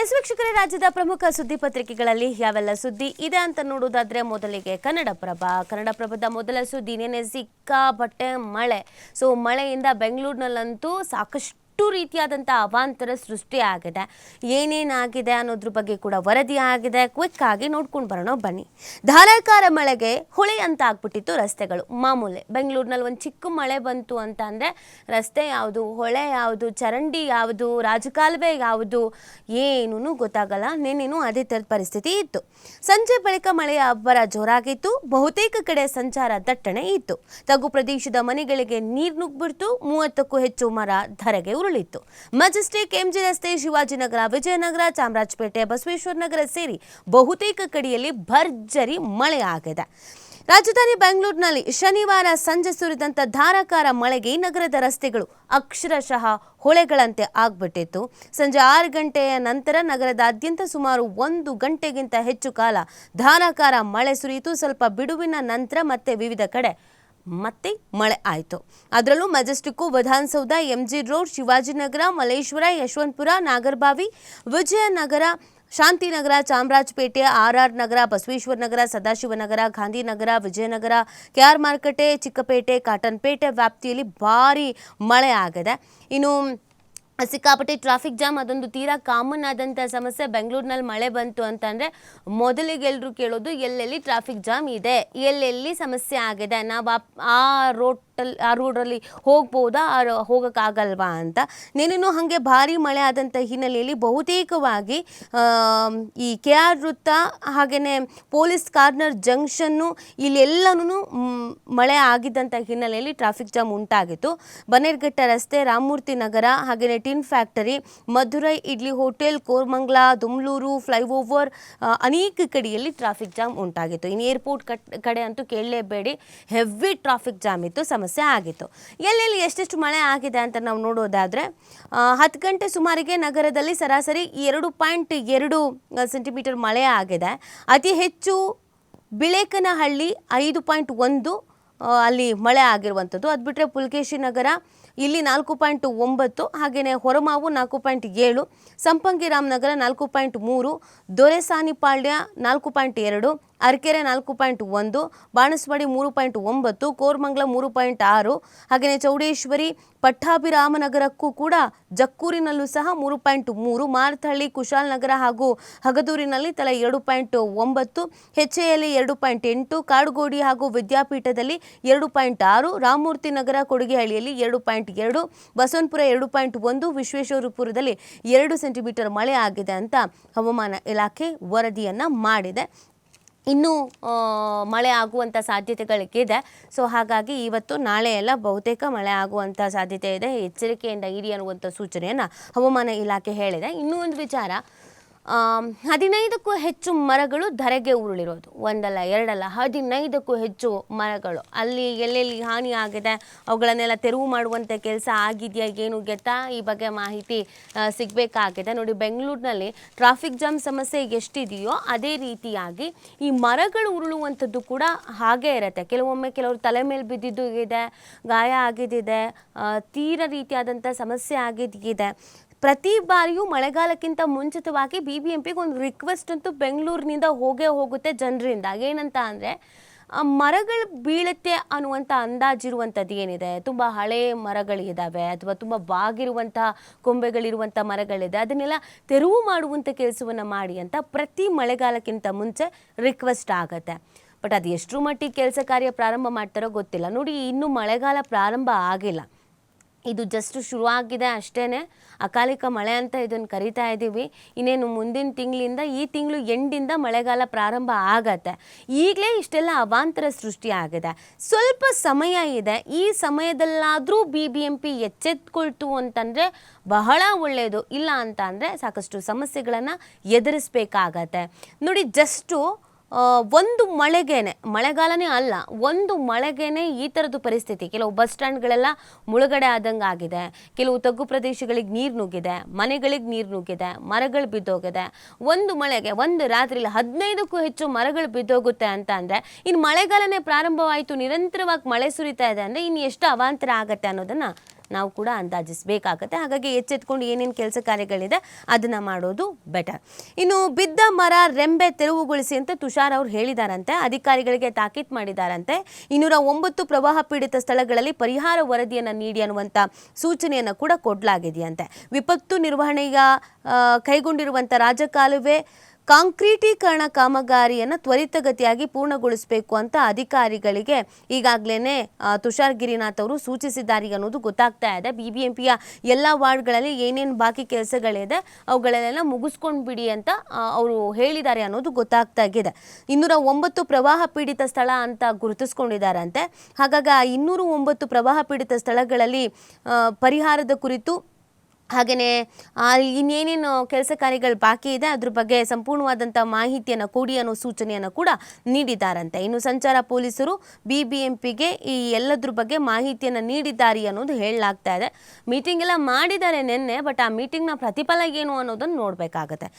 ವೀಕ್ಷಕರೇ, ರಾಜ್ಯದ ಪ್ರಮುಖ ಸುದ್ದಿ ಪತ್ರಿಕೆಗಳಲ್ಲಿ ಯಾವೆಲ್ಲ ಸುದ್ದಿ ಇದೆ ಅಂತ ನೋಡೋದಾದ್ರೆ ಮೊದಲಿಗೆ ಕನ್ನಡಪ್ರಭದ ಮೊದಲ ಸುದ್ದಿ ನಿನ್ನೆ ಸಿಕ್ಕಾಪಟ್ಟೆ ಮಳೆ. ಮಳೆಯಿಂದ ಬೆಂಗಳೂರಿನಲ್ಲಂತೂ ಸಾಕಷ್ಟು ರೀತಿಯಾದಂಥ ಅವಾಂತರ ಸೃಷ್ಟಿಯಾಗಿದೆ. ಏನೇನಾಗಿದೆ ಅನ್ನೋದ್ರ ಬಗ್ಗೆ ಕೂಡ ವರದಿ ಆಗಿದೆ. ಕ್ವಿಕ್ ಆಗಿ ನೋಡ್ಕೊಂಡು ಬರೋಣ ಬನ್ನಿ. ಧಾರಾಕಾರ ಮಳೆಗೆ ಹೊಳೆ ಅಂತ ಆಗ್ಬಿಟ್ಟಿತ್ತು ರಸ್ತೆಗಳು. ಮಾಮೂಲಿ ಬೆಂಗಳೂರಿನಲ್ಲಿ ಒಂದು ಚಿಕ್ಕ ಮಳೆ ಬಂತು ಅಂತ ಅಂದರೆ ರಸ್ತೆ ಯಾವುದು, ಹೊಳೆ ಯಾವುದು, ಚರಂಡಿ ಯಾವುದು, ರಾಜಕಾಲುವೆ ಯಾವುದು ಏನೂ ಗೊತ್ತಾಗಲ್ಲ. ನೆನ್ನೆನೂ ಅದೇ ಥರದ ಪರಿಸ್ಥಿತಿ ಇತ್ತು. ಸಂಜೆ ಬಳಿಕ ಮಳೆಯ ಅಬ್ಬರ ಜೋರಾಗಿತ್ತು. ಬಹುತೇಕ ಕಡೆ ಸಂಚಾರ ದಟ್ಟಣೆ ಇತ್ತು. ತಗ್ಗು ಪ್ರದೇಶದ ಮನೆಗಳಿಗೆ ನೀರು ನುಗ್ಗಿಬಿಡ್ತು. 30ಕ್ಕೂ ಹೆಚ್ಚು ಮರ ಧರೆಗೆ ಉರುಳಿತ್ತು. ಮೆಜೆಸ್ಟಿಕ್, ಎಂಜಿ ರಸ್ತೆ, ಶಿವಾಜಿನಗರ, ವಿಜಯನಗರ, ಚಾಮರಾಜಪೇಟೆ, ಬಸವೇಶ್ವರ ನಗರ ಸೇರಿ ಬಹುತೇಕ ಕಡೆಯಲ್ಲಿ ಭರ್ಜರಿ ಮಳೆ ಆಗಿದೆ. ರಾಜಧಾನಿ ಬೆಂಗಳೂರಿನಲ್ಲಿ ಶನಿವಾರ ಸಂಜೆ ಸುರಿದಂಥ ಧಾರಾಕಾರ ಮಳೆಗೆ ನಗರದ ರಸ್ತೆಗಳು ಅಕ್ಷರಶಃ ಹೊಳೆಗಳಂತೆ ಆಗ್ಬಿಟ್ಟಿತ್ತು. ಸಂಜೆ 6 ಗಂಟೆಯ ನಂತರ ನಗರದಾದ್ಯಂತ ಸುಮಾರು 1 ಗಂಟೆಗಿಂತ ಹೆಚ್ಚು ಕಾಲ ಧಾರಾಕಾರ ಮಳೆ ಸುರಿಯಿತು. ಸ್ವಲ್ಪ ಬಿಡುವಿನ ನಂತರ ಮತ್ತೆ ವಿವಿಧ ಕಡೆ ಮತ್ತೆ ಮಳೆ ಆಯಿತು. ಅದರಲ್ಲೂ Majestic, Vidhana Soudha, MG road, Shivajinagar, Malleshwara, Yeshwanthpur, Nagarbhavi, Vijayanagara, Shantinagar, Chamarajpet, R ನಗರ, ಬಸವೇಶ್ವರ ನಗರ, ಸದಾಶಿವನಗರ, ಗಾಂಧಿನಗರ, ವಿಜಯನಗರ, ಕೆಆರ್ ಮಾರುಕಟ್ಟೆ, ಚಿಕ್ಕಪೇಟೆ, ಕಾಟನ್ಪೇಟೆ ವ್ಯಾಪ್ತಿಯಲ್ಲಿ ಭಾರೀ ಮಳೆ ಆಗಿದೆ. ಇನ್ನು ಸಿಕ್ಕಾಪಟ್ಟೆ ಟ್ರಾಫಿಕ್ ಜಾಮ್ ಅದೊಂದು ತೀರಾ ಕಾಮನ್ ಆದಂಥ ಸಮಸ್ಯೆ. ಬೆಂಗಳೂರಿನಲ್ಲಿ ಮಳೆ ಬಂತು ಅಂತಂದರೆ ಮೊದಲಿಗೆ ಎಲ್ಲರೂ ಕೇಳೋದು ಎಲ್ಲೆಲ್ಲಿ ಟ್ರಾಫಿಕ್ ಜಾಮ್ ಇದೆ, ಎಲ್ಲೆಲ್ಲಿ ಸಮಸ್ಯೆ ಆಗಿದೆ, ನಾವು ಆ ರೋಡಲ್ಲಿ ಹೋಗ್ಬೋದಾ, ಹೋಗೋಕ್ಕಾಗಲ್ವಾ ಅಂತ. ನೆನೆನೂ ಹಾಗೆ ಭಾರಿ ಮಳೆ ಆದಂಥ ಹಿನ್ನೆಲೆಯಲ್ಲಿ ಬಹುತೇಕವಾಗಿ ಈ KR ವೃತ್ತ ಹಾಗೆಯೇ ಪೊಲೀಸ್ ಕಾರ್ನರ್ ಜಂಕ್ಷನ್ನು ಇಲ್ಲೆಲ್ಲನೂ ಮಳೆ ಆಗಿದ್ದಂಥ ಹಿನ್ನೆಲೆಯಲ್ಲಿ ಟ್ರಾಫಿಕ್ ಜಾಮ್ ಉಂಟಾಗಿತ್ತು. ಬನ್ನೇರುಘಟ್ಟ ರಸ್ತೆ, ರಾಮಮೂರ್ತಿ ನಗರ, ಹಾಗೆಯೇ tin factory, Madurai idli hotel, Koramangala, Domlur, flyover ಅನೇಕ ಕಡೆಯಲ್ಲಿ ಟ್ರಾಫಿಕ್ ಜಾಮ್ ಉಂಟಾಗಿತ್ತು. ಇನ್ನು ಏರ್ಪೋರ್ಟ್ ಕಡೆ ಅಂತೂ ಕೇಳಲೇಬೇಡಿ, ಹೆವಿ ಟ್ರಾಫಿಕ್ ಜಾಮ್ ಇತ್ತು, ಸಮಸ್ಯೆ ಆಗಿತ್ತು. ಎಲ್ಲೆಲ್ಲಿ ಎಷ್ಟೆಷ್ಟು ಮಳೆ ಆಗಿದೆ ಅಂತ ನಾವು ನೋಡೋದಾದರೆ 10 ಗಂಟೆ ಸುಮಾರಿಗೆ ನಗರದಲ್ಲಿ ಸರಾಸರಿ 2.2 ಸೆಂಟಿಮೀಟರ್ ಮಳೆ ಆಗಿದೆ. ಅತಿ ಹೆಚ್ಚು ಬಿಳೇಕನಹಳ್ಳಿ 5.1 ಅಲ್ಲಿ ಮಳೆ ಆಗಿರುವಂಥದ್ದು. ಅದು ಬಿಟ್ಟರೆ ಪುಲಕೇಶಿ ನಗರ ಇಲ್ಲಿ 4.9, ಹಾಗೆಯೇ ಹೊರಮಾವು 4.7, ಸಂಪಂಗಿ ರಾಮನಗರ 4.3, ದೊರೆಸಾನಿಪಾಳ್ಯ 4.2, ಅರಕೆರೆ 4.1, ಬಾಣಸ್ವಾಡಿ 3.9, ಕೋರಮಂಗಲ 3.6, ಹಾಗೆಯೇ ಚೌಡೇಶ್ವರಿ, ಪಟ್ಟಾಭಿರಾಮನಗರಕ್ಕೂ ಕೂಡ ಜಕ್ಕೂರಿನಲ್ಲೂ ಸಹ 3.3, ಮಾರತಹಳ್ಳಿ, ಕುಶಾಲನಗರ ಹಾಗೂ ಹಗದೂರಿನಲ್ಲಿ ತಲಾ 2.9, ಹೆಚ್ಚೆಯಲ್ಲಿ 2.8, ಕಾಡುಗೋಡಿ ಹಾಗೂ ವಿದ್ಯಾಪೀಠದಲ್ಲಿ 2.6, ರಾಮಮೂರ್ತಿ ನಗರ, ಕೊಡಿಗೆಹಳ್ಳಿಯಲ್ಲಿ 2.2, ಬಸವನಪುರ 2.1, ವಿಶ್ವೇಶ್ವರಪುರದಲ್ಲಿ 2 ಸೆಂಟಿಮೀಟರ್ ಮಳೆ ಆಗಿದೆ ಅಂತ ಹವಾಮಾನ ಇಲಾಖೆ ವರದಿಯನ್ನು ಮಾಡಿದೆ. ಇನ್ನೂ ಮಳೆ ಆಗುವಂಥ ಸಾಧ್ಯತೆಗಳಿಗಿದೆ. ಹಾಗಾಗಿ ಇವತ್ತು ನಾಳೆ ಎಲ್ಲ ಬಹುತೇಕ ಮಳೆ ಆಗುವಂಥ ಸಾಧ್ಯತೆ ಇದೆ. ಎಚ್ಚರಿಕೆಯಿಂದ ಇರಿ ಅನ್ನುವಂಥ ಸೂಚನೆಯನ್ನು ಹವಾಮಾನ ಇಲಾಖೆ ಹೇಳಿದೆ. ಇನ್ನೂ ಒಂದು ವಿಚಾರ, 15ಕ್ಕೂ ಹೆಚ್ಚು ಮರಗಳು ಧರೆಗೆ ಉರುಳಿರೋದು. ಒಂದಲ್ಲ ಎರಡಲ್ಲ, 15ಕ್ಕೂ ಹೆಚ್ಚು ಮರಗಳು. ಅಲ್ಲಿ ಎಲ್ಲೆಲ್ಲಿ ಹಾನಿ ಆಗಿದೆ ಅವುಗಳನ್ನೆಲ್ಲ ತೆರವು ಮಾಡುವಂಥ ಕೆಲಸ ಆಗಿದೆಯಾ ಏನು ಗೆತ್ತಾ, ಈ ಬಗ್ಗೆ ಮಾಹಿತಿ ಸಿಗಬೇಕಾಗಿದೆ. ನೋಡಿ, ಬೆಂಗಳೂರಿನಲ್ಲಿ ಟ್ರಾಫಿಕ್ ಜಾಮ್ ಸಮಸ್ಯೆ ಎಷ್ಟಿದೆಯೋ ಅದೇ ರೀತಿಯಾಗಿ ಈ ಮರಗಳು ಉರುಳುವಂಥದ್ದು ಕೂಡ ಹಾಗೇ ಇರುತ್ತೆ. ಕೆಲವರು ತಲೆ ಮೇಲೆ ಬಿದ್ದಿದ್ದು ಇದೆ, ಗಾಯ ಆಗಿದ್ದಿದೆ, ತೀರ ರೀತಿಯಾದಂಥ ಸಮಸ್ಯೆ ಆಗಿದ್ದಿದೆ. ಪ್ರತಿ ಬಾರಿಯೂ ಮಳೆಗಾಲಕ್ಕಿಂತ ಮುಂಚಿತವಾಗಿ BBMPಗೆ ಒಂದು ರಿಕ್ವೆಸ್ಟ್ ಅಂತೂ ಬೆಂಗಳೂರಿನಿಂದ ಹೋಗುತ್ತೆ ಜನರಿಂದ. ಏನಂತ ಅಂದರೆ, ಮರಗಳು ಬೀಳುತ್ತೆ ಅನ್ನುವಂಥ ಅಂದಾಜಿರುವಂಥದ್ದು ಏನಿದೆ, ತುಂಬ ಹಳೆ ಮರಗಳಿದ್ದಾವೆ ಅಥವಾ ತುಂಬ ಬಾಗಿರುವಂಥ ಕೊಂಬೆಗಳಿರುವಂಥ ಮರಗಳಿದೆ, ಅದನ್ನೆಲ್ಲ ತೆರವು ಮಾಡುವಂಥ ಕೆಲಸವನ್ನು ಮಾಡಿ ಅಂತ ಪ್ರತಿ ಮಳೆಗಾಲಕ್ಕಿಂತ ಮುಂಚೆ ರಿಕ್ವೆಸ್ಟ್ ಆಗುತ್ತೆ. ಬಟ್ ಅದು ಎಷ್ಟರ ಮಟ್ಟಿಗೆ ಕೆಲಸ ಕಾರ್ಯ ಪ್ರಾರಂಭ ಮಾಡ್ತಾರೋ ಗೊತ್ತಿಲ್ಲ. ನೋಡಿ, ಇನ್ನೂ ಮಳೆಗಾಲ ಪ್ರಾರಂಭ ಆಗಿಲ್ಲ, ಇದು ಜಸ್ಟ್ ಶುರುವಾಗಿದೆ ಅಷ್ಟೇ. ಅಕಾಲಿಕ ಮಳೆ ಅಂತ ಇದನ್ನು ಕರಿತಾ ಇದ್ದೀವಿ. ಇನ್ನೇನು ಮುಂದಿನ ತಿಂಗಳಿಂದ, ಈ ತಿಂಗಳು ಎಂಡಿಂದ ಮಳೆಗಾಲ ಪ್ರಾರಂಭ ಆಗತ್ತೆ. ಈಗಲೇ ಇಷ್ಟೆಲ್ಲ ಅವಾಂತರ ಸೃಷ್ಟಿಯಾಗಿದೆ. ಸ್ವಲ್ಪ ಸಮಯ ಇದೆ. ಈ ಸಮಯದಲ್ಲಾದರೂ BBMP ಎಚ್ಚೆತ್ಕೊಳ್ತು ಅಂತಂದರೆ ಬಹಳ ಒಳ್ಳೆಯದು. ಇಲ್ಲ ಅಂತ ಅಂದರೆ ಸಾಕಷ್ಟು ಸಮಸ್ಯೆಗಳನ್ನು ಎದುರಿಸಬೇಕಾಗತ್ತೆ. ನೋಡಿ, ಜಸ್ಟು ಒಂದು ಮಳೆಗಾಲನೇ ಅಲ್ಲ, ಒಂದು ಮಳೆಗೇನೆ ಈ ಥರದ್ದು ಪರಿಸ್ಥಿತಿ. ಕೆಲವು ಬಸ್ ಸ್ಟ್ಯಾಂಡ್ಗಳೆಲ್ಲ ಮುಳುಗಡೆ ಆದಂಗೆ ಆಗಿದೆ, ಕೆಲವು ತಗ್ಗು ಪ್ರದೇಶಗಳಿಗೆ ನೀರು ನುಗ್ಗಿದೆ, ಮನೆಗಳಿಗೆ ನೀರು ನುಗ್ಗಿದೆ, ಮರಗಳು ಬಿದ್ದೋಗಿದೆ. ಒಂದು ಮಳೆಗೆ ಒಂದು ರಾತ್ರಿಯಲ್ಲಿ 15ಕ್ಕೂ ಹೆಚ್ಚು ಮರಗಳು ಬಿದ್ದೋಗುತ್ತೆ ಅಂತ ಅಂದರೆ, ಇನ್ನು ಮಳೆಗಾಲನೇ ಪ್ರಾರಂಭವಾಯಿತು, ನಿರಂತರವಾಗಿ ಮಳೆ ಸುರಿತಾ ಇದೆ ಅಂದರೆ ಇನ್ನು ಎಷ್ಟು ಅವಾಂತರ ಆಗತ್ತೆ ಅನ್ನೋದನ್ನು ನಾವು ಕೂಡ ಅಂದಾಜಿಸಬೇಕಾಗತ್ತೆ. ಹಾಗಾಗಿ ಎಚ್ಚೆತ್ಕೊಂಡು ಏನೇನು ಕೆಲಸ ಕಾರ್ಯಗಳಿದೆ ಅದನ್ನು ಮಾಡೋದು ಬೆಟರ್. ಇನ್ನು ಬಿದ್ದ ಮರ ರೆಂಬೆ ತೆರವುಗೊಳಿಸಿ ಅಂತ ತುಷಾರ್ ಅವರು ಹೇಳಿದಾರಂತೆ, ಅಧಿಕಾರಿಗಳಿಗೆ ತಾಕೀತು ಮಾಡಿದಾರಂತೆ. 209 ಪ್ರವಾಹ ಪೀಡಿತ ಸ್ಥಳಗಳಲ್ಲಿ ಪರಿಹಾರ ವರದಿಯನ್ನು ನೀಡಿ ಅನ್ನುವಂಥ ಸೂಚನೆಯನ್ನು ಕೂಡ ಕೊಡಲಾಗಿದೆಯಂತೆ. ವಿಪತ್ತು ನಿರ್ವಹಣೆಯ ಕೈಗೊಂಡಿರುವಂಥ ರಾಜಕಾಲುವೆ ಕಾಂಕ್ರೀಟೀಕರಣ ಕಾಮಗಾರಿಯನ್ನು ತ್ವರಿತಗತಿಯಾಗಿ ಪೂರ್ಣಗೊಳಿಸಬೇಕು ಅಂತ ಅಧಿಕಾರಿಗಳಿಗೆ ಈಗಾಗಲೇ ತುಷಾರ್ ಗಿರಿನಾಥ್ ಅವರು ಸೂಚಿಸಿದ್ದಾರೆ ಅನ್ನೋದು ಗೊತ್ತಾಗ್ತಾ ಇದೆ. BBMPಯ ಎಲ್ಲ ವಾರ್ಡ್ಗಳಲ್ಲಿ ಏನೇನು ಬಾಕಿ ಕೆಲಸಗಳಿದೆ ಅವುಗಳನ್ನೆಲ್ಲ ಮುಗಿಸ್ಕೊಂಡು ಬಿಡಿ ಅಂತ ಅವರು ಹೇಳಿದ್ದಾರೆ ಅನ್ನೋದು ಗೊತ್ತಾಗ್ತಾ ಇದೆ. 209 ಪ್ರವಾಹ ಪೀಡಿತ ಸ್ಥಳ ಅಂತ ಗುರುತಿಸ್ಕೊಂಡಿದ್ದಾರಂತೆ. ಹಾಗಾಗಿ ಆ 209 ಪ್ರವಾಹ ಪೀಡಿತ ಸ್ಥಳಗಳಲ್ಲಿ ಪರಿಹಾರದ ಕುರಿತು ಹಾಗೆಯೇ ಇನ್ನೇನೇನು ಕೆಲಸ ಕಾರ್ಯಗಳು ಬಾಕಿ ಇದೆ ಅದ್ರ ಬಗ್ಗೆ ಸಂಪೂರ್ಣವಾದಂಥ ಮಾಹಿತಿಯನ್ನು ಕೊಡಿ ಅನ್ನೋ ಸೂಚನೆಯನ್ನು ಕೂಡ ನೀಡಿದ್ದಾರಂತೆ. ಇನ್ನು ಸಂಚಾರ ಪೊಲೀಸರು BBMPಗೆ ಈ ಎಲ್ಲದ್ರ ಬಗ್ಗೆ ಮಾಹಿತಿಯನ್ನು ನೀಡಿದ್ದಾರೆ ಅನ್ನೋದು ಹೇಳಲಾಗ್ತಾ ಇದೆ. ಮೀಟಿಂಗ್ ಎಲ್ಲ ಮಾಡಿದ್ದಾರೆ ನಿನ್ನೆ, ಬಟ್ ಆ ಮೀಟಿಂಗ್ನ ಪ್ರತಿಫಲ ಏನು ಅನ್ನೋದನ್ನು ನೋಡಬೇಕಾಗತ್ತೆ.